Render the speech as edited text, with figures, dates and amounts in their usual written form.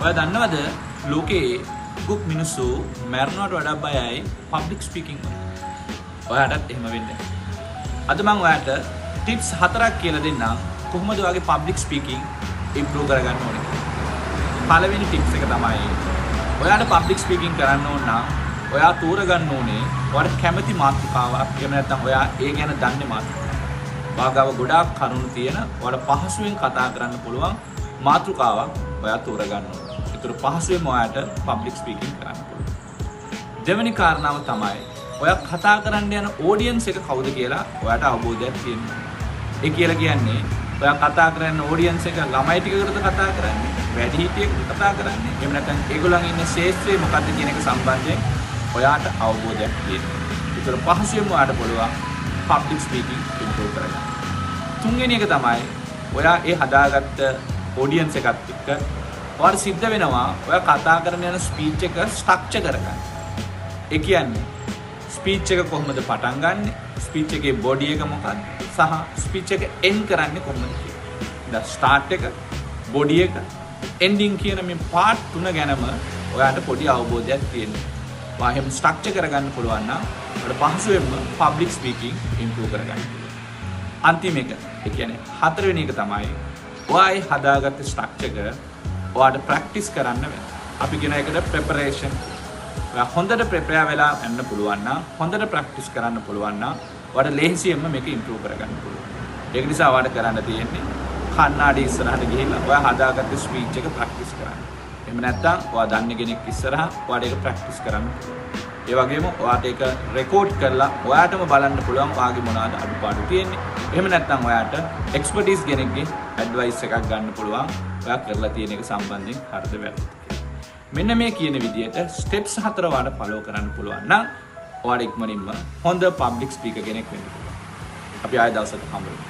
ඔයා දන්නවද ලෝකේ ගොක් මිනිස්සු මැරෙනවට වඩා බයයි පබ්ලික් ස්පීකින් වලට. ඔයාටත් එහෙම වෙන්න. අද මම ඔයාට ටිප්ස් 4ක් කියලා දෙන්නම් කොහොමද ඔයාගේ පබ්ලික් ස්පීකින් ඉම්ප්‍රූව් කරගන්න ඕනේ. පළවෙනි ටිප්ස් එක තමයි ඔයාට පබ්ලික් ස්පීකින් කරන්න ඕන නම් ඔයා තෝරගන්න ඕනේ ඔයාට කැමති මාතෘකාවක්. එහෙම නැත්නම් ඔයා ඒ ගැන දන්නේ මාතෘකාවක්. වාගාව ගොඩාක් කරුණු තියෙන ඔයාට පහසුවෙන් කතා කරන්න පුළුවන් මාතෘකාවක් ඔයා තෝරගන්න ඕනේ. ඒතර පහසුවෙන්ම ඔයාට පබ්ලික් ස්පීකින් කරන්න පුළුවන්. දෙවෙනි කාරණාව තමයි ඔයා කතා කරන්න යන ඔඩියන්ස් එක කවුද කියලා ඔයාට අවබෝධයක් තියෙන්න ඕනේ. ඒ කියලා කියන්නේ ඔයා කතා කරන ඔඩියන්ස් එක ළමයි ටිකකටද කතා කරන්නේ, වැඩිහිටියෙකුට කතා කරන්නේ, එහෙම නැත්නම් ඒගොල්ලන් ඉන්න ශේෂ්ත්‍රය මොකක්ද කියන එක සම්බන්ධයෙන් ඔයාට අවබෝධයක් තියෙන්න ඕනේ. ඒතර පහසුවෙන්ම ඔයාට පුළුවන් පබ්ලික් ස්පීකින් ඉම්ප්‍රූව් කරගන්න. තුන්වෙනි එක තමයි ඔයා ඒ හදාගත්ත ඔඩියන්ස් එකත් එක්ක ඔයාට සිද්ධ වෙනවා ඔයා කතා කරන යන ස්පීච් එක ස්ට්‍රක්චර් කරගන්න. ඒ කියන්නේ ස්පීච් එක කොහොමද පටන් ගන්නෙ, ස්පීච් එකේ බොඩි එක මොකක්ද සහ ස්පීච් එක එන්ඩ් කරන්නේ කොහොමද කියලා. දැන් ස්ටාර්ට් එක, බොඩි එක, එන්ඩින් කියන මේ පාර්ට් තුන ගැනම ඔයාට පොඩි අවබෝධයක් තියෙනවා. ඔයා එහෙම ස්ට්‍රක්චර් කරගන්න පුළුවන් නම් ඔයාලට පහසුවෙන්ම පබ්ලික් ස්පීකින් ඉම්ප්‍රූව් කරගන්න පුළුවන්. අන්තිම එක, ඒ කියන්නේ හතරවෙනි එක තමයි ඔයා හදාගත්ත ස්ට්‍රක්චර් එක ඔයාට ප්‍රැක්ටිස් කරන්න වෙනවා. අපි කියන එකට ප්‍රෙපරේෂන්. ඔයා හොඳට ප්‍රෙපෙයාර් වෙලා යන්න පුළුවන් නම්, හොඳට ප්‍රැක්ටිස් කරන්න පුළුවන් නම් ඔයාට ලේසියෙන්ම මේක ඉම්ප්‍රූව් කරගන්න පුළුවන්. ඒක නිසා ඔයාට කරන්න තියෙන්නේ කන්නාඩි ඉස්සරහට ගිහිල්ලා ඔයා හදාගත්ත ස්පීච් එක ප්‍රැක්ටිස් කරන්න. එහෙම නැත්නම් ඔයා දන්න කෙනෙක් ඉස්සරහා ඔයාට ඒක ප්‍රැක්ටිස් කරන්න පුළුවන්. ඒ වගේම ඔයාට ඒක රෙකෝඩ් කරලා ඔයාටම බලන්න පුළුවන් ඔයාගේ මොනවාද අඩුපාඩු තියෙන්නේ. එහෙම නැත්නම් ඔයාට එක්ස්පර්ටිස් කෙනෙක්ගේ ඇඩ්වයිස් එකක් ගන්න පුළුවන්. ඔයා කරලා තියෙන එක සම්බන්ධයෙන් හරිද වැරදිද කියලා. මෙන්න මේ කියන විදිහට ස්ටෙප්ස් 4 ඔයාට ෆලෝ කරන්න පුළුවන් නම් ඔයාට ඉක්මනින්ම හොඳ පබ්ලික් ස්පීකර් කෙනෙක් වෙන්න පුළුවන්. අපි ආයෙ දවසක හම්බ වෙමු.